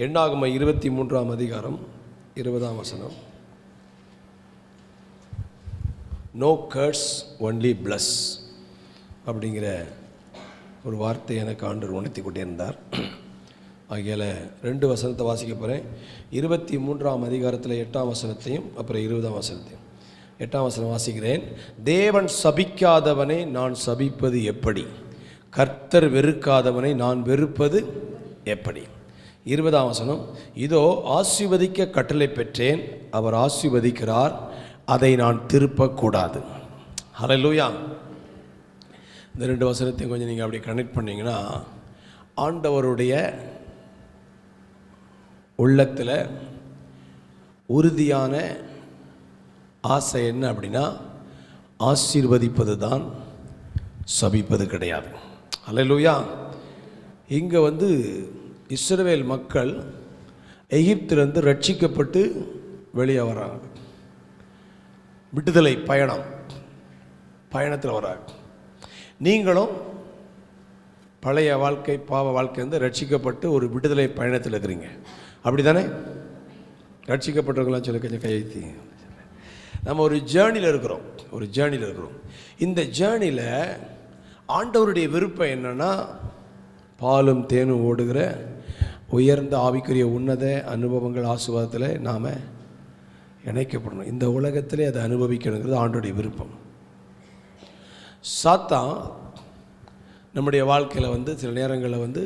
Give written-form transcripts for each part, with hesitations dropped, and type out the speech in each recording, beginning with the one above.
எண்ணாகம 23ஆம் அதிகாரம் 20ஆம் வசனம். No கர்ஸ் only plus அப்படிங்கிற ஒரு வார்த்தை எனக்கு ஆண்டவர் உணர்த்தி கொண்டே இருந்தார். ஆகியால் 2 வசனத்தை வாசிக்க போகிறேன். 23ஆம் அதிகாரத்தில் 8ஆம் வசனத்தையும் அப்புறம் 20ஆம் வசனத்தையும். 8ஆம் வசனம் வாசிக்கிறேன். தேவன் சபிக்காதவனை நான் சபிப்பது எப்படி? கர்த்தர் வெறுக்காதவனை நான் வெறுப்பது எப்படி? 20ஆம் வசனம். இதோ ஆசீர்வதிக்க கட்டளை பெற்றேன், அவர் ஆசீர்வதிக்கிறார், அதை நான் திருப்பக்கூடாது. ஹல்லேலூயா. இந்த 2 வசனத்தையும் கொஞ்சம் நீங்கள் அப்படி கனெக்ட் பண்ணிங்கன்னா, ஆண்டவருடைய உள்ளத்தில் உறுதியான ஆசை என்ன அப்படின்னா, ஆசீர்வதிப்பது தான், சபிப்பது கிடையாது. ஹல்லேலூயா. இங்கே இஸ்ரவேல் மக்கள் எகிப்திலிருந்து ரட்சிக்கப்பட்டு வெளியே வராங்க. விடுதலை பயணத்தில் வராங்க. நீங்களும் பழைய வாழ்க்கை பாவ வாழ்க்கை ரட்சிக்கப்பட்டு ஒரு விடுதலை பயணத்தில் இருக்கிறீங்க. அப்படி தானே? ரட்சிக்கப்பட்டவங்களாம் சொல்லி கொஞ்சம் கையெழுத்தி. நம்ம ஒரு ஜேர்னியில் இருக்கிறோம். இந்த ஜேர்னியில் ஆண்டவருடைய விருப்பம் என்னென்னா, பாலும் தேனும் ஓடுகிற உயர்ந்த ஆவிக்குரிய உன்னத அனுபவங்கள் ஆசீர்வாதத்தில் நாம் இணைக்கப்படணும். இந்த உலகத்திலே அதை அனுபவிக்கணுங்கிறது ஆண்டவருடைய விருப்பம். சாத்தான் நம்முடைய வாழ்க்கையில் சில நேரங்களில்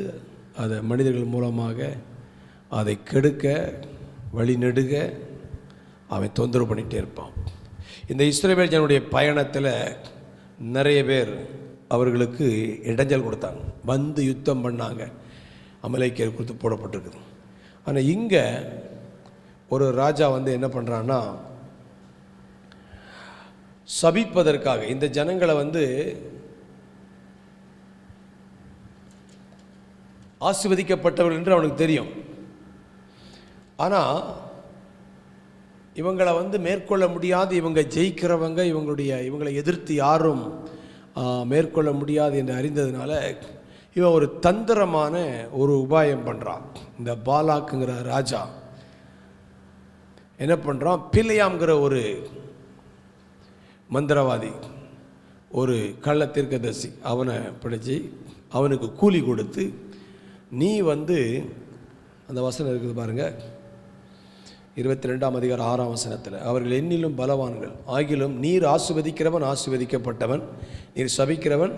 அதை மனிதர்கள் மூலமாக அதை கெடுக்க வழி நெடுக அவன் தொந்தரவு பண்ணிகிட்டே இருப்பான். இந்த இஸ்ரவேல் ஜனங்களுடைய பயணத்தில் நிறைய பேர் அவர்களுக்கு இடைஞ்சல் கொடுத்தாங்க, யுத்தம் பண்ணாங்க, அமலேக்கியர் குறித்து போடப்பட்டிருக்குது. ஆனால் இங்கே ஒரு ராஜா என்ன பண்ணுறான்னா, சபிப்பதற்காக இந்த ஜனங்களை ஆசீர்வதிக்கப்பட்டவர்கள் என்று அவனுக்கு தெரியும். ஆனால் இவங்களை மேற்கொள்ள முடியாது, இவங்க ஜெயிக்கிறவங்க, இவங்களை எதிர்த்து யாரும் மேற்கொள்ள முடியாது என்று அறிந்ததுனால இவன் ஒரு தந்திரமான ஒரு உபாயம் பண்ணுறான். இந்த பாலாக்குங்கிற ராஜா என்ன பண்ணுறான், பிலேயாம்ங்கிற ஒரு மந்திரவாதி, ஒரு கள்ள தீர்க்கதரிசி, அவனை பிடிச்சி அவனுக்கு கூலி கொடுத்து, நீ அந்த வசனம் இருக்குது பாருங்கள், 22ஆம் அதிகாரம் 6ஆம் வசனத்தில், அவர்கள் என்னிலும் பலவான்கள் ஆகிலும் நீர் ஆசீர்வதிக்கிறவன் ஆசீர்வதிக்கப்பட்டவன், நீர் சபிக்கிறவன்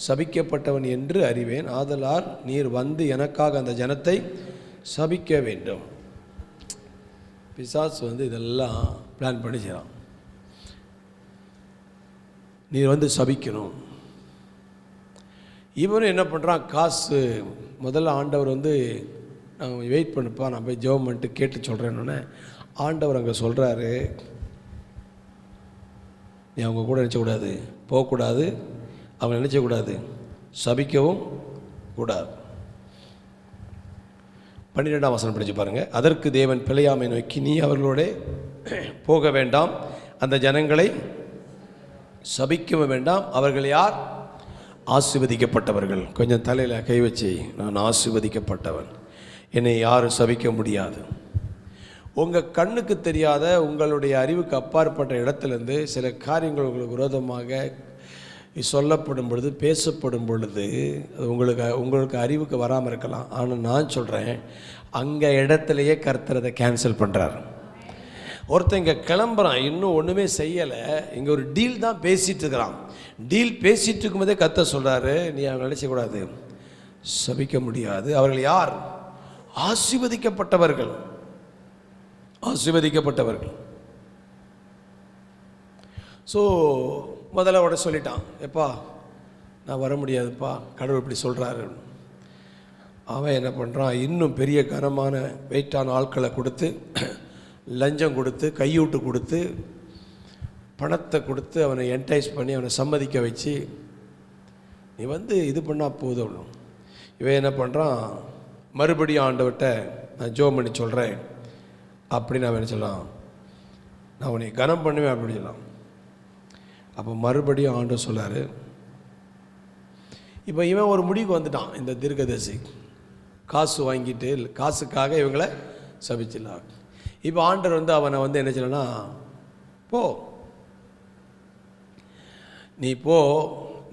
சபிக்கப்பட்டவன் என்று அறிவேன். ஆதலால் நீர் எனக்காக அந்த ஜனத்தை சபிக்க வேண்டும். பிசாசு இதெல்லாம் பிளான் பண்ணி செய்யலாம். நீர் சபிக்கணும். இவனும் என்ன பண்ணுறான், காசு முதல்ல ஆண்டவர் வெயிட் பண்ணுப்பா, நான் போய் ஜெபம் பண்ணிட்டு கேட்டு சொல்கிறேன்னு ஆண்டவர் அங்கே சொல்கிறாரு, நீ அவங்க கூட நினச்சக்கூடாது, போகக்கூடாது, அவங்க நினச்சக்கூடாது, சபிக்கவும் கூடாது. 12ஆம் வசனம் படித்து பாருங்கள். அதற்கு தேவன் பிலேயாமை நோக்கி, நீ அவர்களோட போக வேண்டாம், அந்த ஜனங்களை சபிக்கவும் வேண்டாம், அவர்கள் யார்? ஆசீர்வதிக்கப்பட்டவர்கள். கொஞ்சம் தலையில் கை வச்சு, நான் ஆசீர்வதிக்கப்பட்டவன், என்னை யாரும் சபிக்க முடியாது. உங்கள் கண்ணுக்கு தெரியாத, உங்களுடைய அறிவுக்கு அப்பாற்பட்ட இடத்துலேருந்து சில காரியங்கள் உங்களுக்கு விரோதமாக சொல்லப்படும் பொழுது, பேசப்படும் பொழுது, அது உங்களுக்கு அறிவுக்கு வராமல் இருக்கலாம். ஆனால் நான் சொல்கிறேன், அங்கே இடத்துலையே கர்த்தர் அதை கேன்சல் பண்ணுறார். ஒருத்தன் இங்கே கிளம்புறான், இன்னும் ஒன்றுமே செய்யலை, இங்கே ஒரு டீல் தான் பேசிகிட்டு இருக்கிறான். டீல் பேசிகிட்டு இருக்கும்போதே கர்த்தர் சொல்கிறாரு, நீ அவங்க நினைச்சக்கூடாது, சபிக்க முடியாது. அவர்கள் யார்? ஆசீர்வதிக்கப்பட்டவர்கள். ஸோ முதல்ல உடனே சொல்லிட்டான், எப்பா நான் வர முடியாதுப்பா, கடவுள் இப்படி சொல்கிறாரு. அவன் என்ன பண்ணுறான், இன்னும் பெரிய கனமான வெயிட்டான ஆட்களை கொடுத்து, லஞ்சம் கொடுத்து, கையூட்டு கொடுத்து, பணத்தை கொடுத்து, அவனை என்டைஸ் பண்ணி அவனை சம்மதிக்க வச்சு, நீ இது பண்ணால் போதும். இவன் என்ன பண்ணுறான், மறுபடியும் ஆண்டவர்கிட்ட நான் ஜெபம் பண்ணி சொல்கிறேன் அப்படின்னு அவன் என்ன சொல்லலாம், நான் உன்னை கனம் பண்ணுவேன் அப்படின்னு சொல்லலாம். அப்போ மறுபடியும் ஆண்டவர் சொல்லார், இப்போ இவன் ஒரு முடிவுக்கு வந்துட்டான், இந்த தீர்க்கதரிசி, காசு வாங்கிட்டு காசுக்காக இவங்களை சபிச்சிடலாம். இப்போ ஆண்டவர் வந்து அவனை வந்து என்ன சொல்லனா, போ நீ போ,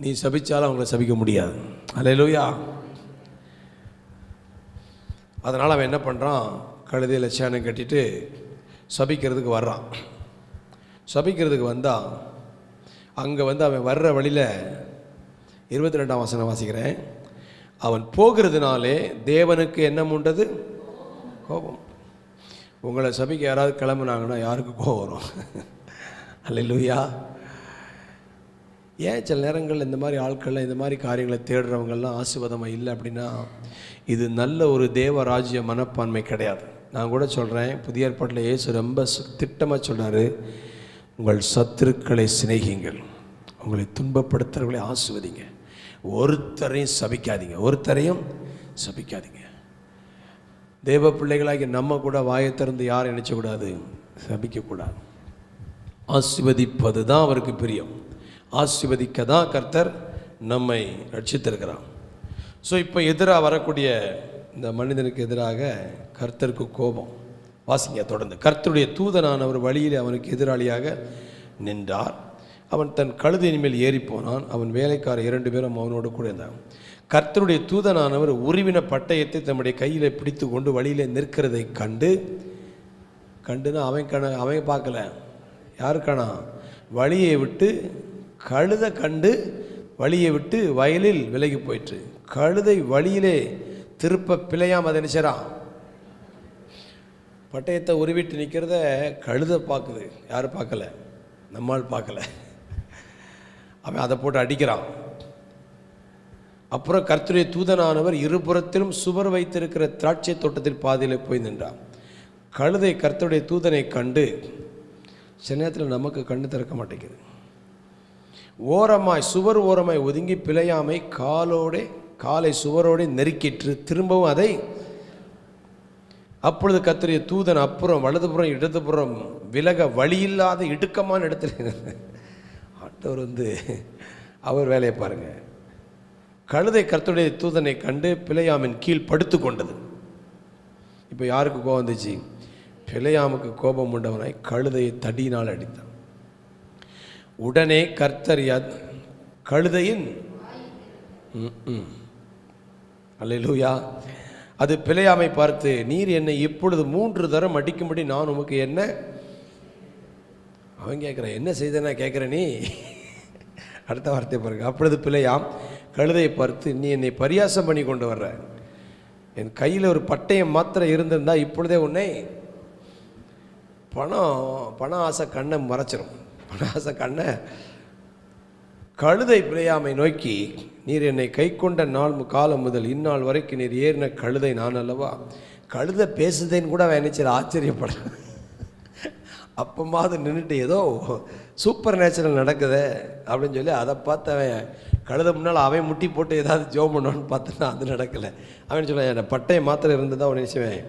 நீ சபிச்சாலும் அவங்கள சபிக்க முடியாது. அல்லேலூயா. அதனால் அவன் என்ன பண்ணுறான், கழுதையில் சேனை கட்டிட்டு சபிக்கிறதுக்கு வர்றான். சபிக்கிறதுக்கு வந்தால் அங்கே வந்து அவன் வர்ற வழியில் 22ஆம் வசனம் வாசிக்கிறேன். அவன் போகிறதுனாலே தேவனுக்கு என்ன உண்டது? கோபம். உங்களை சபிக்க யாராவது கிளம்புனாங்கன்னா யாருக்கு கோபம் வரும்? அல்லேலூயா. ஏன் சில நேரங்கள் இந்த மாதிரி ஆட்களில் இந்த மாதிரி காரியங்களை தேடுறவங்கெல்லாம் ஆசீர்வாதமாக இல்லை அப்படின்னா, இது நல்ல ஒரு தேவராஜ்ய மனப்பான்மை கிடையாது. நான் கூட சொல்கிறேன், புதிய ஏற்பாட்டில் இயேசு ரொம்ப திட்டமாக சொல்கிறாரு, உங்கள் சத்துருக்களை சிநேகிங்கள், உங்களை துன்பப்படுத்துகிறவர்களை ஆசீர்வதிங்க, ஒருத்தரையும் சபிக்காதீங்க. தேவ பிள்ளைகளாகி நம்ம கூட வாயை திறந்து யாரும் நினைச்சக்கூடாது, சபிக்கக்கூடாது. ஆசீர்வதிப்பது தான் அவருக்கு பிரியம். ஆசீர்வதிக்க தான் கர்த்தர் நம்மை ரட்சித்திருக்கிறார். ஸோ இப்போ எதிராக வரக்கூடிய இந்த மனிதனுக்கு எதிராக கர்த்தருக்கு கோபம். வாசிங்க தொடர்ந்து. கர்த்தருடைய தூதனானவர் வழியில் அவனுக்கு எதிராளியாக நின்றார். அவன் தன் கழுதையின் மேல் ஏறி போனான். அவன் வேலைக்காரர் 2 பேரும் அவனோடு கூட இருந்தான். கர்த்தருடைய தூதனானவர் உருவின பட்டயத்தை தம்முடைய கையில் பிடித்து கொண்டு வழியில் நிற்கிறதை கண்டுன்னா அவன் பார்க்கல, யாருக்கானா, வழியை விட்டு கழுதை கண்டு வழியை விட்டு வயலில் விலகி போயிற்று. கழுதை வழியிலே திருப்ப பிழையாம அதை நினைச்சான். பட்டயத்தை உருவிட்டு நிற்கிறத கழுதை பார்க்குது, யாரும் பார்க்கல, நம்மால் பார்க்கல. அவன் அதை போட்டு அடிக்கிறான். அப்புறம் கர்த்தருடைய தூதனானவர் இருபுறத்திலும் சுவர் வைத்திருக்கிற திராட்சை தோட்டத்தில் பாதியில் போய் நின்றான். கழுதை கர்த்தருடைய தூதனை கண்டு, சில நேரத்தில் நமக்கு கண்ணு திறக்க மாட்டேங்குது, சுவர் ஓரமாய் ஒதுங்கி பிழையாமை காலை சுவரோடு நெருக்கிற்று. திரும்பவும் அதை அப்பொழுது கர்த்தருடைய தூதன் அப்புறம் வலதுபுறம் இடதுபுறம் விலக வழியில்லாத இடுக்கமான இடத்துல ஆண்டவர் வந்து அவர் வேலையை பாருங்க. கழுதை கர்த்தருடைய தூதனை கண்டு பிழையாமின் கீழ் படுத்து கொண்டது. இப்போ யாருக்கு கோபம் வந்துச்சு? பிழையாமுக்கு கோபம் உண்டவனாய் கழுதையை தடியினால் அடித்தான். உடனே கர்த்தர் கழுதையின் அல்லேலூயா, அது பிழையாமை பார்த்து, நீர் என்னை இப்பொழுது 3 தரம் அடிக்கும்படி நான் உமக்கு என்ன? அவன் கேட்குறான், என்ன செய்தனா கேட்குற நீ? அடுத்த வார்த்தை பாருங்க. அப்பொழுது பிழையாம் கழுதையை பார்த்து, நீ என்னை பரியாசம் பண்ணி கொண்டு வர்ற, என் கையில் ஒரு பட்டயம் மாத்திரம் இருந்திருந்தா இப்பொழுதே உன்னை பண ஆசை கண்ணை மறைச்சிடும். பண ஆசை கண்ணை. கழுதை பிழையாமை நோக்கி, நீர் என்னை கை கொண்ட நாள் காலம் முதல் இந்நாள் வரைக்கும் நீர் ஏறின கழுதை நான் அல்லவா? கழுதை பேசுதேன்னு கூட அவன் நினைச்சு ஆச்சரியப்படுறேன். அப்பமாவது நின்றுட்டு ஏதோ சூப்பர் நேச்சுரல் நடக்குது அப்படின்னு சொல்லி அதை பார்த்து அவன் கழுதை முன்னால் அவன் முட்டி போட்டு ஏதாவது ஜோம் பண்ணோன்னு பார்த்தோன்னா அது நடக்கலை. அவன் சொல்ல, என் பட்டையை மாத்திரம் இருந்ததா அவன் நினைச்சுவேன்.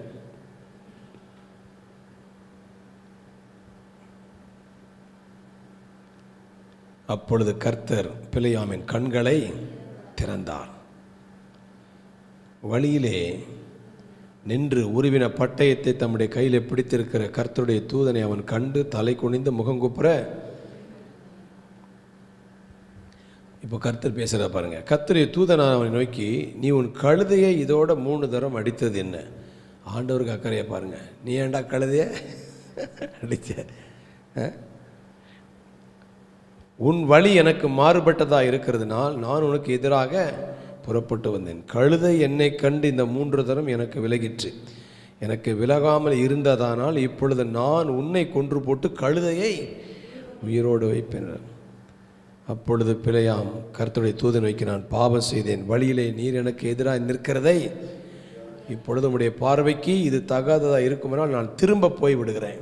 அப்பொழுது கர்த்தர் பிழையாமின் கண்களை திறந்தார். வழியிலே நின்று உருவின பட்டயத்தை தம்முடைய கையில் பிடித்திருக்கிற கர்த்தருடைய தூதனை அவன் கண்டு தலை குனிந்து முகங்குப்புற. இப்போ கர்த்தர் பேசுகிற பாருங்க. கர்த்தருடைய தூதனான அவனை நோக்கி, நீ உன் கழுதையை இதோட 3 தரம் அடித்தது என்ன? ஆண்டவருக்கு அக்கறையை பாருங்க. நீ ஏண்டா கழுதைய அடிச்ச? உன் வழி எனக்கு மாறுபட்டதாக இருக்கிறதுனால் நான் உனக்கு எதிராக புறப்பட்டு வந்தேன். கழுதை என்னை கண்டு இந்த 3 தரம் எனக்கு விலகிற்று. எனக்கு விலகாமல் இருந்ததானால் இப்பொழுது நான் உன்னை கொன்று போட்டு கழுதையை உயிரோடு வைப்பேன். அப்பொழுது பிழையாம் கர்த்தருடைய தூதன் நோக்கி, நான் பாவம் செய்தேன், வழியிலே நீர் எனக்கு எதிராக நிற்கிறதை இப்பொழுது உடைய பார்வைக்கு இது தகாததாக இருக்குமானால் நான் திரும்ப போய் விடுகிறேன்.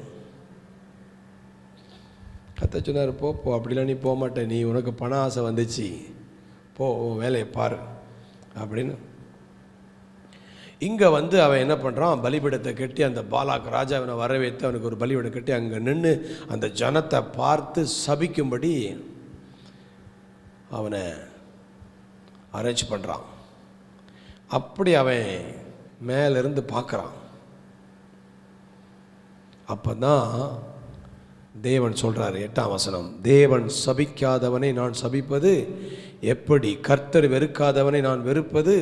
கத்த சொன்னார், போ அப்படிலாம் நீ போக மாட்டேன், நீ உனக்கு பண ஆசை வந்துச்சு, போ வேலையை பாரு அப்படின்னு. இங்கே வந்து அவன் என்ன பண்ணுறான், பலிபீடத்தை கட்டி அந்த பாலாக் ராஜாவினை வரவேற்று அவனுக்கு ஒரு பலிபீடம் கட்டி அங்கே நின்று அந்த ஜனத்தை பார்த்து சபிக்கும்படி அவனை அரேஞ்ச் பண்ணுறான். அப்படி அவன் மேலிருந்து பார்க்குறான். அப்போ தான் தேவன் சொல்கிறார், 8ஆம் வசனம், தேவன் சபிக்காதவனை நான் சபிப்பது எப்படி, கர்த்தர் வெறுக்காதவனை நான் வெறுப்பது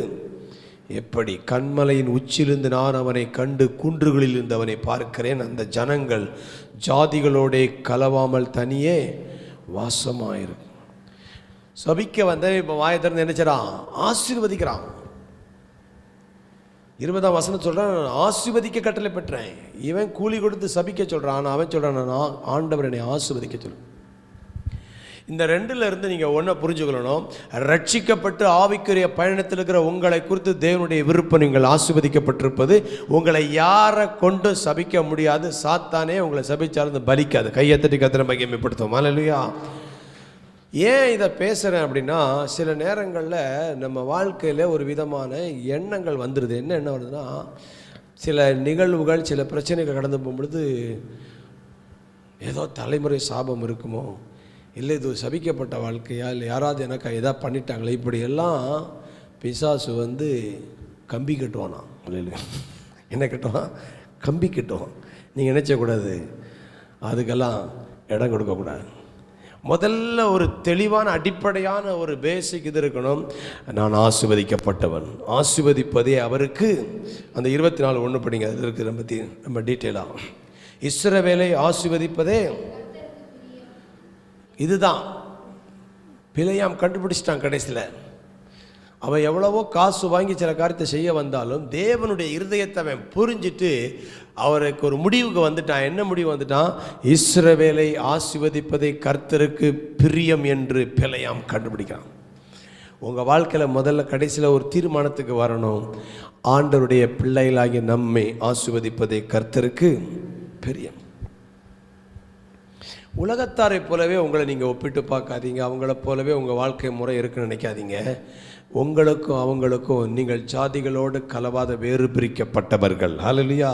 எப்படி, கண்மலையின் உச்சிலிருந்து நான் அவனை கண்டு குன்றுகளில் இருந்து அவனை பார்க்கிறேன், அந்த ஜனங்கள் ஜாதிகளோடே கலவாமல் தனியே வாசமாயிருக்கும். சபிக்க வந்த இப்போ வாயை திறந்து நினைச்சான், ஆசீர்வதிக்கிறான். 20ஆம் வசனம் சொல்கிறான், ஆசீர்வதிக்க கட்டளை பெற்றேன். இவன் கூலி கொடுத்து சபிக்க சொல்கிறான், அவன் சொல்கிறான், நான் ஆண்டவர் என்னை ஆசீர்வதிக்க சொல்கிறேன். இந்த ரெண்டுல இருந்து நீங்கள் ஒன்றை புரிஞ்சுக்கணும். ரட்சிக்கப்பட்டு ஆவிக்குரிய பயணத்தில் இருக்கிற உங்களை குறித்து தேவனுடைய விருப்பம், நீங்கள் ஆசீர்வதிக்கப்பட்டிருப்பது. உங்களை யாரை கொண்டு சபிக்க முடியாது. சாத்தானே உங்களை சபிச்சாலும் பலிக்காது. கையை தட்டி கர்த்தரை மகிமைப்படுத்தும். அல்லேலூயா. ஏன் இதை பேசுகிறேன் அப்படின்னா, சில நேரங்களில் நம்ம வாழ்க்கையில் ஒரு விதமான எண்ணங்கள் வந்துடுது. என்ன வருதுன்னா, சில நிகழ்வுகள், சில பிரச்சனைகள் கடந்து போகும்பொழுது ஏதோ தலைமுறை சாபம் இருக்குமோ, இல்லை இது சபிக்கப்பட்ட வாழ்க்கையா, இல்லை யாராவது எனக்கு எதாவது பண்ணிட்டாங்களே, இப்படியெல்லாம் பிசாசு கம்பி கட்டுவானா. இல்லை என்ன கட்டுவான்? கம்பி கட்டுவான். நீங்கள் நினைச்சக்கூடாது, அதுக்கெல்லாம் இடம் கொடுக்கக்கூடாது. முதல்ல ஒரு தெளிவான அடிப்படையான ஒரு பேசிக் இது இருக்கணும். நான் ஆசீர்வதிக்கப்பட்டவன், ஆசீர்வதிப்பதே அவருக்கு. அந்த 24:1 படிங்க, அது இருக்குது நம்ம டீட்டெயிலாக. இஸ்ரவேலை ஆசீர்வதிப்பதே இதுதான். பிழையாம் கண்டுபிடிச்சிட்டான். கடைசியில் அவன் எவ்வளவோ காசு வாங்கி சில காரியத்தை செய்ய வந்தாலும் தேவனுடைய இருதயத்தை அவன் புரிஞ்சிட்டு அவருக்கு ஒரு முடிவுக்கு வந்துட்டான். என்ன முடிவு வந்துட்டான்? இஸ்ரவேலை ஆசீர்வதிப்பதை கர்த்தருக்கு பிரியம் என்று பிழையாம் கண்டுபிடிக்கிறான். உங்கள் வாழ்க்கையில் முதல்ல கடைசியில் ஒரு தீர்மானத்துக்கு வரணும். ஆண்டவருடைய பிள்ளைகளாகிய நம்மை ஆசீர்வதிப்பதை கர்த்தருக்கு பிரியம். உலகத்தாரை போலவே உங்களை நீங்கள் ஒப்பிட்டு பார்க்காதீங்க. அவங்கள போலவே உங்கள் வாழ்க்கை முறை இருக்குன்னு நினைக்காதீங்க. உங்களுக்கும் அவங்களுக்கும் நீங்கள் ஜாதிகளோடு கலவாத வேறு பிரிக்கப்பட்டவர்கள். ஹல்லேலூயா.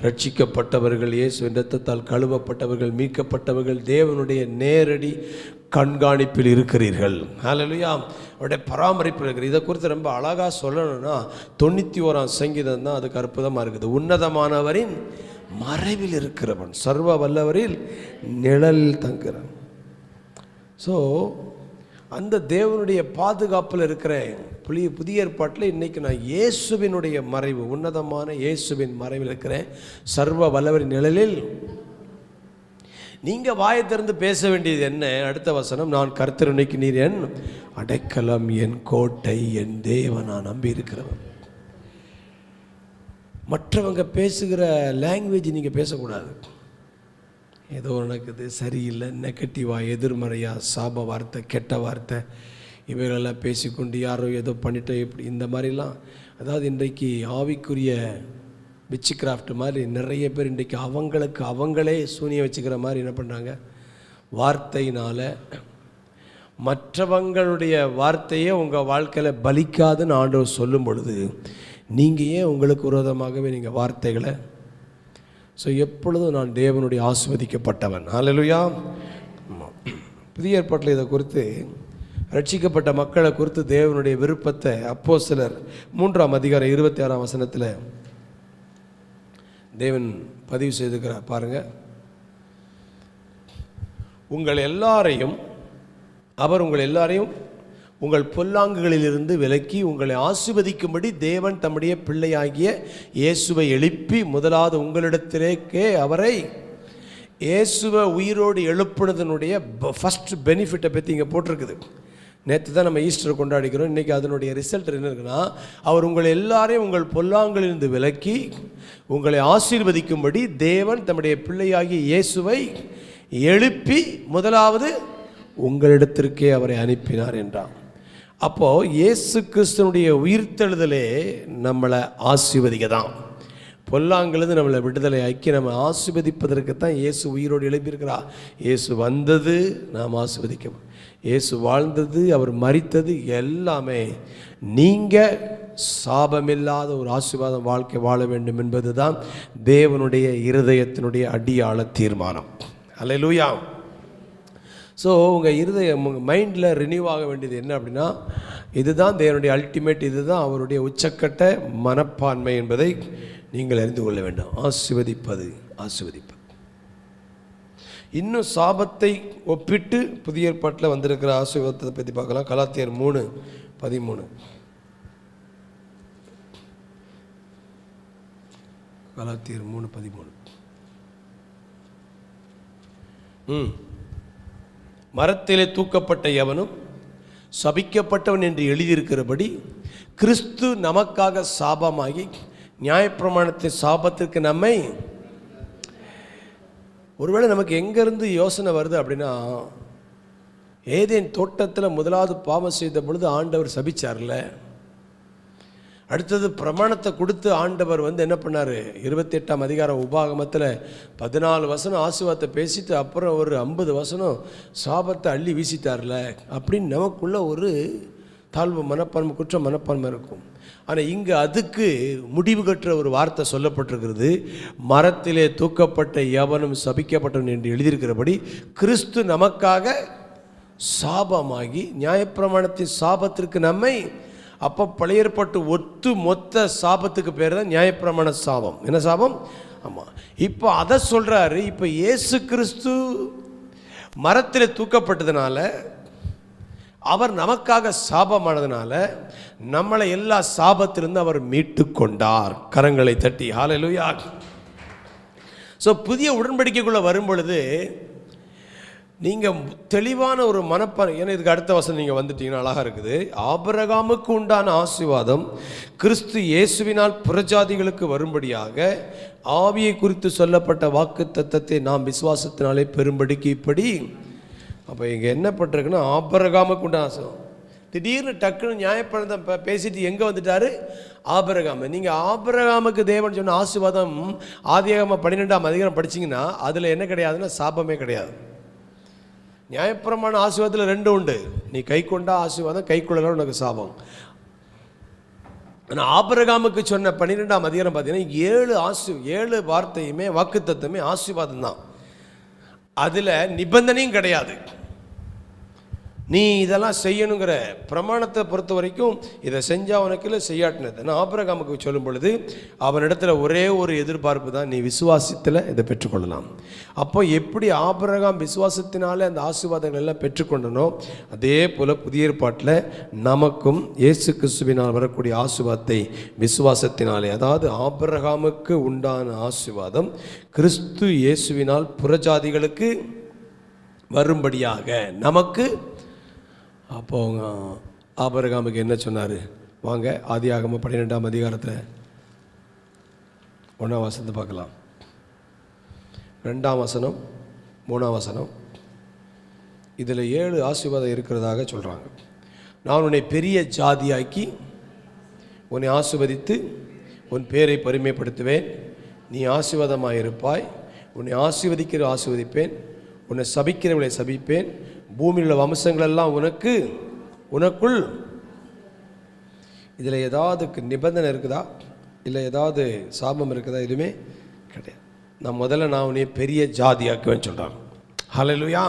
ரட்சிக்கப்பட்டவர்கள், இயேசுவின் இரத்தத்தால் கழுவப்பட்டவர்கள், மீட்கப்பட்டவர்கள், தேவனுடைய நேரடி கண்காணிப்பில் இருக்கிறீர்கள். ஹல்லேலூயா. அவருடைய பராமரிப்பில் இருக்கிற. இதை குறித்து ரொம்ப அழகாக சொல்லணும்னா 91ஆம் சங்கீதம் தான் அதுக்கு அற்புதமாக இருக்குது. உன்னதமானவரின் மறைவில் இருக்கிறவன், சர்வ வல்லவரில் நிழலில் தங்குறான். ஸோ அந்த தேவனுடைய பாதுகாப்பில் இருக்கிற புதிய ஏற்பாட்டில் இன்றைக்கி நான் இயேசுவினுடைய மறைவு, உன்னதமான இயேசுவின் மறைவில் இருக்கிறேன், சர்வ வல்லவரின் நிழலில். நீங்கள் வாயை திறந்து பேச வேண்டியது என்ன? அடுத்த வசனம், நான் கர்த்தருக்கு நீர் என் அடைக்கலம், என் கோட்டை, என் தேவன், நான் நம்பி இருக்கிறவன். மற்றவங்க பேசுகிற லாங்குவேஜ் நீங்கள் பேசக்கூடாது. ஏதோ நடக்குது, சரியில்லை, நெகட்டிவாக, எதிர்மறையாக, சாப வார்த்தை, கெட்ட வார்த்தை, இவைகளெல்லாம் பேசிக்கொண்டு யாரோ ஏதோ பண்ணிட்டோம் இப்படி, இந்த மாதிரிலாம். அதாவது இன்றைக்கு ஆவிக்குரிய விட்ச் கிராஃப்ட் மாதிரி நிறைய பேர் இன்றைக்கி அவங்களே சூனியம் வச்சுக்கிற மாதிரி என்ன பண்ணுறாங்க, வார்த்தையினால். மற்றவங்களுடைய வார்த்தையே உங்கள் வாழ்க்கையில் பலிக்காதுன்னு ஆண்டவர் சொல்லும் பொழுது நீங்கள் ஏன் உங்களுக்கு விரோதமாகவே நீங்கள் வார்த்தைகளை? ஸோ எப்பொழுதும் நான் தேவனுடைய ஆசீர்வதிக்கப்பட்டவன். ஹல்லேலூயா. புதிய ஏற்பாட்டில் இதை குறித்து, ரட்சிக்கப்பட்ட மக்களை குறித்து தேவனுடைய விருப்பத்தை அப்போஸ்தலர் 3ஆம் அதிகாரம் 26ஆம் வசனத்தில் தேவன் பதிவு செய்திருக்கிறார். பாருங்கள், அவர் உங்கள் எல்லாரையும் உங்கள் பொல்லாங்குகளிலிருந்து விலக்கி உங்களை ஆசீர்வதிக்கும்படி தேவன் தம்முடைய பிள்ளையாகிய இயேசுவை எழுப்பி, முதலாவது உங்களிடத்திலேக்கே அவரை, இயேசுவை உயிரோடு எழுப்புனதனுடைய ஃபஸ்ட் பெனிஃபிட்டை பற்றி இங்கே போட்டிருக்குது. நேற்று தான் நம்ம ஈஸ்டர் கொண்டாடிக்கிறோம். இன்றைக்கி அதனுடைய ரிசல்ட் என்ன இருக்குன்னா, அவர் உங்கள் எல்லாரையும் உங்கள் பொல்லாங்களிலிருந்து விலக்கி உங்களை ஆசீர்வதிக்கும்படி தேவன் தம்முடைய பிள்ளையாகிய இயேசுவை எழுப்பி முதலாவது உங்களிடத்திற்கே அவரை அனுப்பினார் என்றார். அப்போது இயேசு கிறிஸ்துவனுடைய உயிர்த்தெழுதலே நம்மளை ஆசீர்வதிக்க தான். பொல்லாங்கிலிருந்து நம்மளை விடுதலை ஆக்கி நம்ம ஆசீர்வதிப்பதற்கு தான் இயேசு உயிரோடு எழுப்பியிருக்கிறார். இயேசு வந்தது நாம் ஆசீர்வதிக்க, இயேசு வாழ்ந்தது, அவர் மரித்தது, எல்லாமே நீங்கள் சாபமில்லாத ஒரு ஆசீர்வாதம் வாழ்க்கை வாழ வேண்டும் என்பது தான் தேவனுடைய இருதயத்தினுடைய அடியாள தீர்மானம். அல்லேலூயா. ஸோ உங்கள் இருதயம், உங்கள் மைண்டில் ரினியூவ் ஆக வேண்டியது என்ன அப்படின்னா, இதுதான் தேவனுடைய அல்டிமேட், இதுதான் அவருடைய உச்சக்கட்ட மனப்பான்மை என்பதை நீங்கள் அறிந்து கொள்ள வேண்டும். ஆசீர்வதிப்பது. இன்னும் சாபத்தை ஒப்பிட்டு புதிய ஏற்பாட்டில் வந்திருக்கிற ஆசீர்வாதத்தை பற்றி பார்க்கலாம். கலாத்தியர் 3:13. கலாத்தியர் 3:13. மரத்திலே தூக்கப்பட்ட எவனும் சபிக்கப்பட்டவன் என்று எழுதியிருக்கிறபடி கிறிஸ்து நமக்காக சாபமாகி நியாயப்பிரமாணத்தின் சாபத்திற்கு நம்மை. ஒருவேளை நமக்கு எங்கேருந்து யோசனை வருது அப்படின்னா, ஏதேன் தோட்டத்தில் முதலாவது பாவம் செய்த பொழுது ஆண்டவர் சபிச்சார்ல, அடுத்தது பிரமாணத்தை கொடுத்து ஆண்டவர் என்ன பண்ணார், 28ஆம் அதிகாரம் உபாகமத்தில் 14 வசனம் ஆசீர்வாதத்தை பேசிட்டு அப்புறம் ஒரு 50 வசனம் சாபத்தை அள்ளி வீசிட்டார்ல அப்படின்னு நமக்குள்ள ஒரு தாழ்வு மனப்பான்மை, குற்ற மனப்பான்மை இருக்கும். ஆனால் இங்கே அதுக்கு முடிவு கட்டுற ஒரு வார்த்தை சொல்லப்பட்டிருக்கிறது. மரத்திலே தூக்கப்பட்ட எவனும் சபிக்கப்பட்டவன் என்று எழுதியிருக்கிறபடி கிறிஸ்து நமக்காக சாபமாகி நியாயப்பிரமாணத்தின் சாபத்திற்கு நம்மை. அப்போ பழைய ஏற்பாட்டு ஒத்து மொத்த சாபத்துக்கு பேர் தான் நியாயப்பிரமாண சாபம். என்ன சாபம்? ஆமாம். இப்போ அதை சொல்கிறாரு. இப்போ இயேசு கிறிஸ்து மரத்தில் தூக்கப்பட்டதுனால, அவர் நமக்காக சாபமானதுனால நம்மளை எல்லா சாபத்திலிருந்து அவர் மீட்டு கொண்டார். கரங்களை தட்டி ஹல்லேலூயா. ஸோ புதிய உடன்படிக்கைக்குள்ளே வரும் பொழுது நீங்கள் தெளிவான ஒரு மனப்பான்மை. ஏன்னா இதுக்கு அடுத்த வசனம் நீங்கள் வந்துட்டீங்கன்னா அழகாக இருக்குது. ஆபிரகாமுக்கு உண்டான ஆசீர்வாதம் கிறிஸ்து இயேசுவினால் புறஜாதிகளுக்கு வரும்படியாக ஆவியை குறித்து சொல்லப்பட்ட வாக்கு தத்தத்தை நாம் விசுவாசத்தினாலே பெரும்படிக்கு இப்படி. அப்போ இங்கே என்ன பட்டிருக்குன்னா, ஆபிரகாமுக்கு உண்டான ஆசீர்வாதம். திடீர்னு டக்குன்னு நியாயப்பிரமாணம் பேசிட்டு எங்கே வந்துட்டார்? ஆபிரகாம். நீங்கள் ஆபிரகாமுக்கு தேவன் சொன்ன ஆசீர்வாதம் ஆதியாகமம் 12ஆம் அதிகாரம் படிச்சிங்கன்னா அதில் என்ன கிடையாதுன்னா சாபமே கிடையாது. நியாயப்பிரமாண ஆசீர்வாதத்தில் 2 உண்டு. நீ கை கொண்டா ஆசீர்வாதம், கை கொள்ளலாம் உனக்கு சாபம். ஆனால் ஆபிரகாமுக்கு சொன்ன 12ஆம் அதிகாரம் பார்த்தீங்கன்னா 7 வார்த்தையுமே வாக்குத்தத்தமே ஆசீர்வாதம் தான். அதில் நிபந்தனையும் கிடையாது. நீ இதெல்லாம் செய்யணுங்கிற பிரமாணத்தை பொறுத்த வரைக்கும் இதை செஞ்சால் உனக்கு இல்லை, செய்யாட்டினது. நான் ஆபிரகாமுக்கு சொல்லும் பொழுது அவனிடத்துல ஒரே ஒரு எதிர்பார்ப்பு தான், நீ விசுவாசத்தில் இதை பெற்றுக்கொள்ளலாம். அப்போ எப்படி ஆபிரகாம் விசுவாசத்தினாலே அந்த ஆசீர்வாதங்கள் எல்லாம் பெற்றுக்கொண்டனோ, அதே போல் புதிய ஏற்பாட்டில் நமக்கும் இயேசு கிறிஸ்துவினால் வரக்கூடிய ஆசீர்வாதத்தை விசுவாசத்தினாலே, அதாவது ஆபிரகாமுக்கு உண்டான ஆசீர்வாதம் கிறிஸ்து இயேசுவினால் புறஜாதிகளுக்கு வரும்படியாக நமக்கு. அப்போ ஆபிரகாமுக்கு என்ன சொன்னார்? வாங்க ஆதியாகமம் 12ஆம் அதிகாரத்தில் 1ஆம் வசனத்தை பார்க்கலாம். 2ஆம் வசனம் 3ஆம் வசனம். இதில் 7 ஆசீர்வாதம் இருக்கிறதாக சொல்கிறாங்க. நான் உன்னை பெரிய ஜாதியாக்கி உன்னை ஆசீர்வதித்து உன் பேரை பெருமைப்படுத்துவேன். நீ ஆசீர்வாதமாயிருப்பாய். உன்னை ஆசீர்வதிக்கிற ஆசீர்வதிப்பேன், உன்னை சபிக்கிறவர்களை சபிப்பேன். பூமியில் உள்ள வம்சங்களெல்லாம் உனக்குள். இதில் ஏதாவது நிபந்தனை இருக்குதா, இல்லை ஏதாவது சாபம் இருக்குதா? எதுவுமே கிடையாது. நான் உன்னை பெரிய ஜாதியாக்குவேன்னு சொல்கிறாங்க. Hallelujah.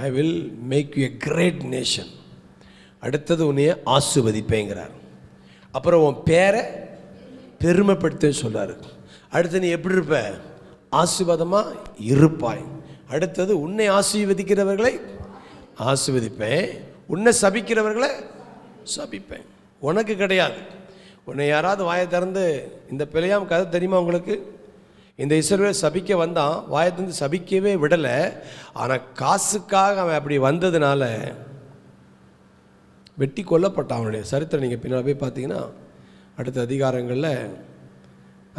I will make you a great nation. அடுத்தது உன்னைய ஆசீர்வதிப்பேங்கிறார். அப்புறம் உன் பேரை பெருமைப்படுத்த சொல்கிறார். அடுத்து நீ எப்படி இருப்ப? ஆசீர்வாதமாக இருப்பாய். அடுத்தது உன்னை ஆசீர்வதிக்கிறவர்களை ஆசீர்வதிப்பேன், உன்னை சபிக்கிறவர்களை சபிப்பேன். உனக்கு கிடையாது. உன்னை யாராவது வாயை திறந்து, இந்த பிழையாம் கதை தெரியுமா உங்களுக்கு? இந்த இஸ்ரவேல் சபிக்க வந்தான், வாயை திறந்து சபிக்கவே விடலை. ஆனால் காசுக்காக அவன் அப்படி வந்ததுனால வெட்டி கொல்லப்பட்டான். அவனுடைய சரித்திரம் நீங்கள் பின்னால் போய் பார்த்தீங்கன்னா அடுத்த அதிகாரங்களில்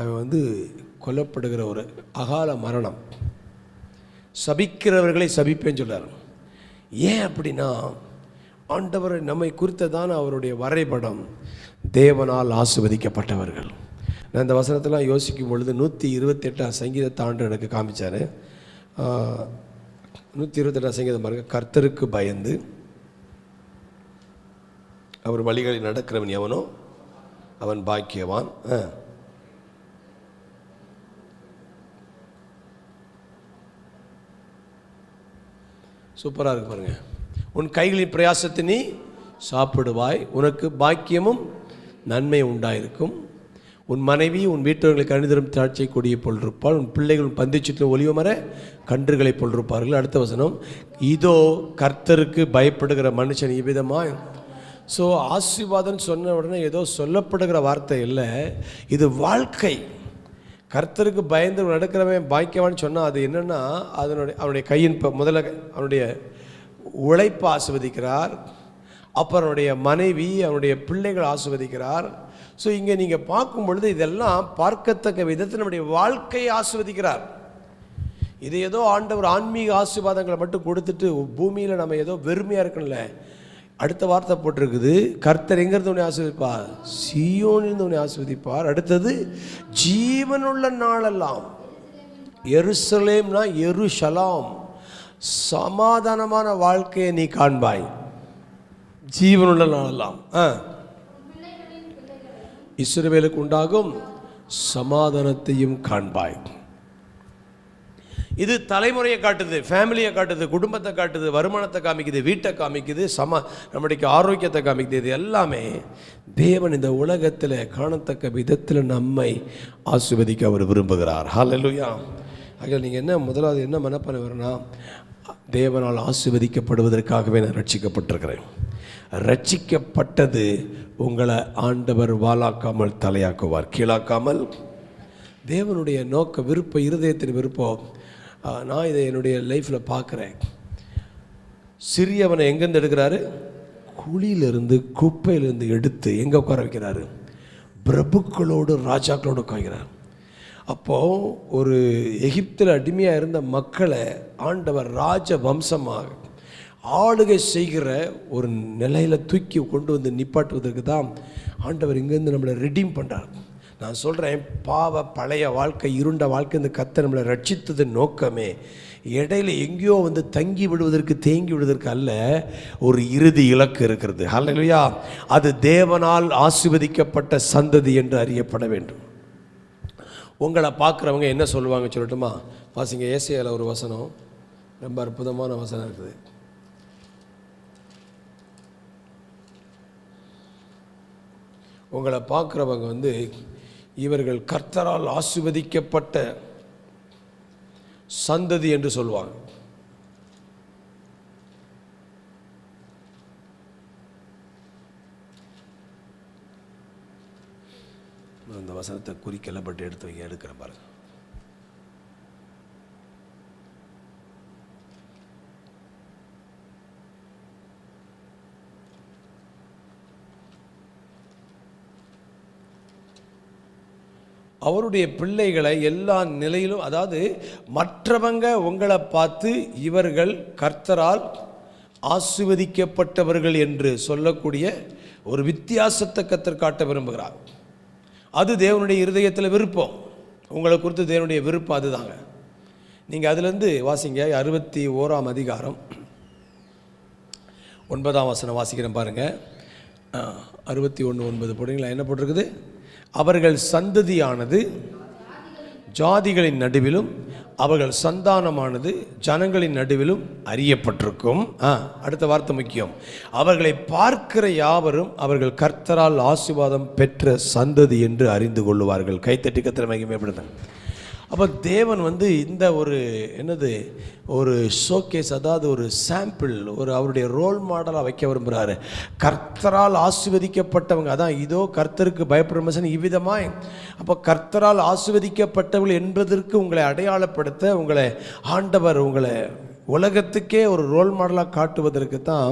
அவன் கொல்லப்படுகிற ஒரு அகால மரணம். சபிக்கிறவர்களை சபிப்பேன்னு சொல்கிறார். ஏன் அப்படின்னா, ஆண்டவர் நம்மை குறித்ததான அவருடைய வரைபடம் தேவனால் ஆசீர்வதிக்கப்பட்டவர்கள். நான் இந்த வசனத்தெல்லாம் யோசிக்கும் பொழுது 128ஆம் சங்கீதத்தை ஆண்டு எனக்கு காமிச்சார். 128ஆம் சங்கீதம் பாருங்க. கர்த்தருக்கு பயந்து அவர் வழிகளில் நடக்கிறவன் எவனோ அவன் பாக்கியவான். சூப்பராக இருக்கு பாருங்க. உன் கைகளின் பிரயாசத்தை நீ சாப்பிடுவாய், உனக்கு பாக்கியமும் நன்மை உண்டாயிருக்கும். உன் மனைவி உன் வீட்டவர்களுக்கு அணிதரும் திராட்சை கொடியை போல் உன் பிள்ளைகள் பந்திச்சுட்டில் ஒலிவ மர கன்றுகளை போல். அடுத்த வசனம், இதோ கர்த்தருக்கு பயப்படுகிற மனுஷன் இவ்விதமாய். ஸோ ஆசீர்வாதம் சொன்ன உடனே ஏதோ சொல்லப்படுகிற வார்த்தை இல்லை, இது வாழ்க்கை. கர்த்தருக்கு பயந்து நடக்கிறவன் பாக்கியவான்னு சொன்னால் அது என்னென்னா, அவனுடைய கையின் முதல்ல அவனுடைய உழைப்பு ஆசீர்வதிக்கிறார், அப்புறம் அவனுடைய மனைவி அவனுடைய பிள்ளைகள் ஆசீர்வதிக்கிறார். ஸோ இங்கே நீங்கள் பார்க்கும் பொழுது இதெல்லாம் பார்க்கத்தக்க விதத்தில் நம்முடைய வாழ்க்கையை ஆசீர்வதிக்கிறார். இது ஏதோ ஆண்டவர் ஆன்மீக ஆசீர்வாதங்களை மட்டும் கொடுத்துட்டு பூமியில் நம்ம ஏதோ வெறுமையாக இருக்கணும்ல. அடுத்த வார்த்தை போட்டிருக்குது, கர்த்தர் எங்கிறது உன்னை ஆசீர்வதிப்பார், சீயோனிலிருந்து உன்னை ஆசீர்வதிப்பார். அடுத்தது, ஜீவனுள்ள நாளெல்லாம். எருசலேம்னா எருஷலாம், சமாதானமான வாழ்க்கையை நீ காண்பாய். ஜீவனுள்ள நாளெல்லாம் இஸ்ரவேலுக்கு உண்டாகும் சமாதானத்தையும் காண்பாய். இது தலைமுறையை காட்டுது, ஃபேமிலியை காட்டுது, குடும்பத்தை காட்டுது, வருமானத்தை காமிக்குது, வீட்டை காமிக்குது, நம்முடைய ஆரோக்கியத்தை காமிக்குது. இது எல்லாமே தேவன் இந்த உலகத்தில் காணத்தக்க விதத்தில் நம்மை ஆசீர்வதிக்க அவர் விரும்புகிறார். ஹல்லேலூயா. ஆக நீங்கள் என்ன முதலாவது என்ன மனப்பான்மை வரனா, தேவனால் ஆசீர்வதிக்கப்படுவதற்காகவே நான் ரட்சிக்கப்பட்டிருக்கிறேன். ரட்சிக்கப்பட்டது உங்களை ஆண்டவர் வாலாக்காமல் தலையாக்குவார், கீழாக்காமல். தேவனுடைய நோக்க விருப்பம், இருதயத்தின் விருப்பம். நான் இதை என்னுடைய லைஃப்பில் பார்க்குறேன். சிறியவனை எங்கேருந்து எடுக்கிறாரு? குழியிலிருந்து, குப்பையிலிருந்து எடுத்து எங்கே உட்கார வைக்கிறாரு? பிரபுக்களோடு ராஜாக்களோடு உட்கார்கிறார். அப்போது ஒரு எகிப்தில் அடிமையாக இருந்த மக்களை ஆண்டவர் ராஜ வம்சமாக ஆளுகை செய்கிற ஒரு நிலையில் தூக்கி கொண்டு வந்து நிப்பாட்டுவதற்கு தான் ஆண்டவர் இங்கேருந்து நம்மளை ரெடீம் பண்ணுறார். நான் சொல்கிறேன், பழைய வாழ்க்கை, இருண்ட வாழ்க்கை, இந்த கர்த்தர் நம்மளை ரட்சித்தது நோக்கமே இடையில எங்கேயோ வந்து தங்கி விடுவதற்கு, தேங்கி விடுவதற்கு அல்ல, ஒரு இறுதி இலக்கு இருக்கிறது. ஹல்லேலூயா. அது தேவனால் ஆசீர்வதிக்கப்பட்ட சந்ததி என்று அறியப்பட வேண்டும். உங்களை பார்க்குறவங்க என்ன சொல்லுவாங்க சொல்லட்டுமா? வாசிங்க, ஏசாயால ஒரு வசனம், ரொம்ப அற்புதமான வசனம் இருக்குது. உங்களை பார்க்குறவங்க வந்து இவர்கள் கர்த்தரால் ஆசீர்வதிக்கப்பட்ட சந்ததி என்று சொல்லுவாங்க. அந்த வசனத்தை குறிக்கல, பட்டு எடுத்து வைங்க, எடுக்கிறேன் பாருங்க. அவருடைய பிள்ளைகளை எல்லா நிலையிலும், அதாவது மற்றவங்க உங்களை பார்த்து இவர்கள் கர்த்தரால் ஆசீர்வதிக்கப்பட்டவர்கள் என்று சொல்லக்கூடிய ஒரு வித்தியாசத்தை கர்த்தர் காட்ட விரும்புகிறார். அது தேவனுடைய இருதயத்தில் விருப்பம். உங்களை குறித்து தேவனுடைய விருப்பம் அதுதாங்க. நீங்கள் அதுலேருந்து வாசிங்க, 61ஆம் அதிகாரம் 9ஆம் வசனம் வாசிக்கிறேன் பாருங்கள். 61:9 போடுங்களா? என்ன போட்டிருக்குது? அவர்கள் சந்ததியானது ஜாதிகளின் நடுவிலும் அவர்கள் சந்தானமானது ஜனங்களின் நடுவிலும் அறியப்பட்டிருக்கும். அடுத்த வார்த்தை முக்கியம். அவர்களை பார்க்கிற யாவரும் அவர்கள் கர்த்தரால் ஆசீர்வாதம் பெற்ற சந்ததி என்று அறிந்து கொள்ளுவார்கள். கைத்தட்டி கர்த்தரை மகிமைப்படுத்துங்க. அப்போ தேவன் வந்து இந்த ஒரு என்னது ஒரு ஷோகேஸ், அதாவது ஒரு சாம்பிள், ஒரு அவருடைய ரோல் மாடலாக வைக்க விரும்புகிறாரு. கர்த்தரால் ஆசீர்வதிக்கப்பட்டவங்க, அதான் இதோ கர்த்தருக்கு பயப்படுற மனுஷன் இவ்விதமாய். அப்போ கர்த்தரால் ஆசீர்வதிக்கப்பட்டவர்கள் என்பதற்கு உங்களை அடையாளப்படுத்த உங்களை ஆண்டவர் உங்களை உலகத்துக்கே ஒரு ரோல் மாடலாக காட்டுவதற்கு தான்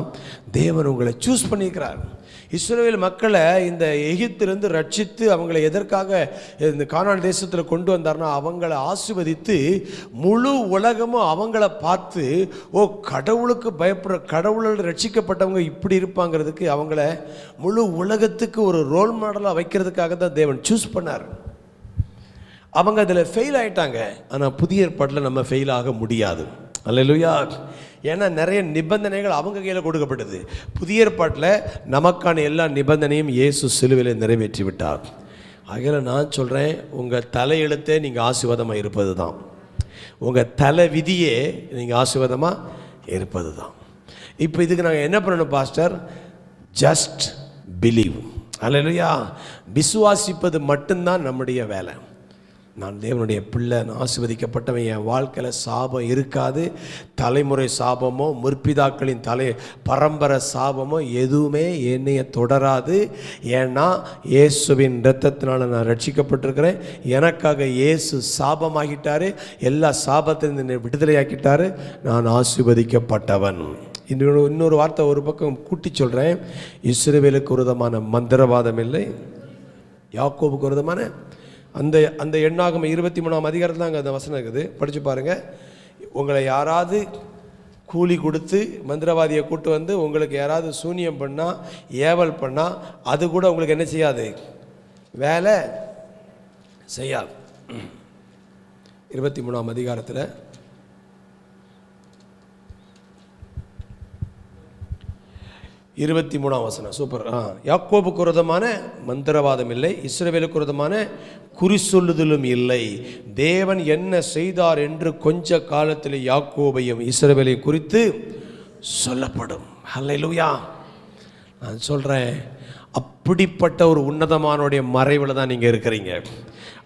தேவன் உங்களை சூஸ் பண்ணியிருக்கிறார். இஸ்ரவேல் மக்களை இந்த எகிப்திலிருந்து ரட்சித்து அவங்களை எதற்காக இந்த கானான் தேசத்தில் கொண்டு வந்தார்னா, அவங்களை ஆசீர்வதித்து முழு உலகமும் அவங்கள பார்த்து, ஓ கடவுளுக்கு பயப்படுற, கடவுளால் ரட்சிக்கப்பட்டவங்க இப்படி இருப்பாங்கிறதுக்கு அவங்கள முழு உலகத்துக்கு ஒரு ரோல் மாடலாக வைக்கிறதுக்காக தான் தேவன் சூஸ் பண்ணார். அவங்க அதில் ஃபெயில் ஆகிட்டாங்க. ஆனால் புதிய ஏற்பாட்டில் நம்ம ஃபெயில் ஆக முடியாது. அல்லேலூயா. ஏன்னா நிறைய நிபந்தனைகள் அவங்க கையில் கொடுக்கப்பட்டது. புதிய ஏற்பாட்டில் நமக்கான எல்லா நிபந்தனையும் இயேசு சிலுவையில் நிறைவேற்றி விட்டார். ஆகையால் நான் சொல்கிறேன், உங்கள் தலையெழுத்தே நீங்கள் ஆசீர்வாதமாக இருப்பது தான். உங்கள் தலை விதியே நீங்கள் ஆசீர்வாதமாக இருப்பது தான். இப்போ இதுக்கு நாங்கள் என்ன பண்ணணும் பாஸ்டர்? Just believe. அல்லேலூயா. விசுவாசிப்பது மட்டும்தான் நம்முடைய வேலை. நான் தேவனுடைய பிள்ளை, நான் ஆசீர்வதிக்கப்பட்டவன், என் வாழ்க்கையில் சாபம் இருக்காது, தலைமுறை சாபமோ முற்பிதாக்களின் பரம்பரை சாபமோ எதுவுமே என்னைய தொடராது. ஏன்னா இயேசுவின் இரத்தத்தினால நான் ரட்சிக்கப்பட்டிருக்கிறேன். எனக்காக இயேசு சாபமாகிட்டார், எல்லா சாபத்திலிருந்து விடுதலையாக்கிட்டார். நான் ஆசீர்வதிக்கப்பட்டவன். இன்னொரு வார்த்தை ஒரு பக்கம் கூட்டி சொல்கிறேன். இஸ்ரவேலுக்கு விரோதமான மந்திரவாதம் இல்லை, யாக்கோபுக்கு விரோதமான அந்த எண்ணாகம 23ஆம் அதிகாரத்தில் அங்கே அந்த வசனம் இருக்குது, படித்து பாருங்கள். உங்களை யாராவது கூலி கொடுத்து மந்திரவாதியை கூட்டு வந்து உங்களுக்கு யாராவது சூனியம் பண்ணால், ஏவல் பண்ணால், அது கூட உங்களுக்கு என்ன செய்யாது, வேலை செய்யாது. 23ஆம் அதிகாரத்தில் 23ஆம் வசனம் சூப்பர். யாக்கோபுக்கு விரோதமான மந்திரவாதம் இல்லை, இஸ்ரவேலுக்கு விரோதமான குறி சொல்லுதலும் இல்லை. தேவன் என்ன செய்தார் என்று கொஞ்ச காலத்தில் யாக்கோபையும் இஸ்ரவேலையும் குறித்து சொல்லப்படும். ஹல்லேலூயா. நான் சொல்கிறேன், அப்படிப்பட்ட ஒரு உன்னதமானுடைய மறைவில் தான் நீங்கள் இருக்கிறீங்க.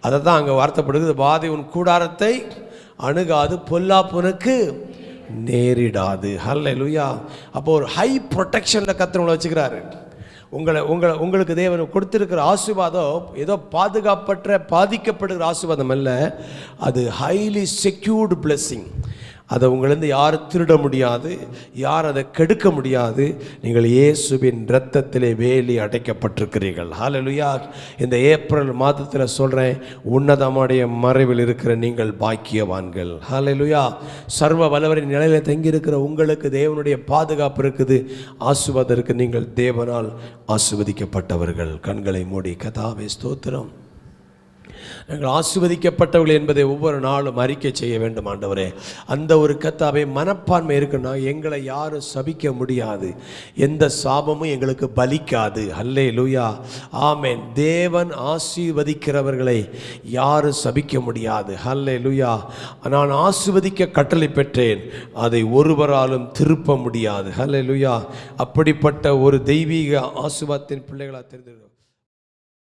அதை தான் அங்கே வார்த்தைப்படுகிறது, வாதை உன் கூடாரத்தை அணுகாது, பொல்லாப்புனுக்கு நேரிடாது. ஹல்லேலூயா. அப்போ ஒரு ஹை ப்ரொடெக்ஷனில் கர்த்தர் வச்சுக்கிறாரு. உங்களுக்கு தேவன் கொடுத்திருக்கிற ஆசீர்வாதம் ஏதோ பாதிக்கப்படுகிற ஆசீர்வாதம் அல்ல, அது ஹைலி செக்யூர்டு பிளெஸ்ஸிங். அதை உங்களிருந்து யாரும் திருட முடியாது, யார் அதை கெடுக்க முடியாது. நீங்கள் இயேசுவின் இரத்தத்திலே வேலி அடைக்கப்பட்டிருக்கிறீர்கள். ஹல்லேலூயா. இந்த ஏப்ரல் மாதத்தில் சொல்கிறேன், உன்னதமுடைய மறைவில் இருக்கிற நீங்கள் பாக்கியவான்கள். ஹல்லேலூயா. சர்வ வல்லவரின் நிலையில் தங்கியிருக்கிற உங்களுக்கு தேவனுடைய பாதுகாப்பு இருக்குது, ஆசீர்வாதம் இருக்குது. நீங்கள் தேவனால் ஆசீர்வதிக்கப்பட்டவர்கள். கண்களை மூடி கர்த்தாவே ஸ்தோத்திரம். நாங்கள் ஆசீர்வதிக்கப்பட்டவர்கள் என்பதை ஒவ்வொரு நாளும் அறிக்கை செய்ய வேண்டும். ஆண்டவரே, அந்த ஒரு கர்த்தாவே மனப்பான்மை இருக்குன்னா எங்களை யாரும் சபிக்க முடியாது, எந்த சாபமும் எங்களுக்கு பலிக்காது. ஹல்லேலூயா. ஆமென். தேவன் ஆசீர்வதிக்கிறவர்களை யாரும் சபிக்க முடியாது. ஹல்லேலூயா. நான் ஆசீர்வதிக்க கட்டளை பெற்றேன், அதை ஒருவராலும் திருப்ப முடியாது. ஹல்லேலூயா. அப்படிப்பட்ட ஒரு தெய்வீக ஆசீர்வாதத்தின் பிள்ளைகளாக தெரிந்து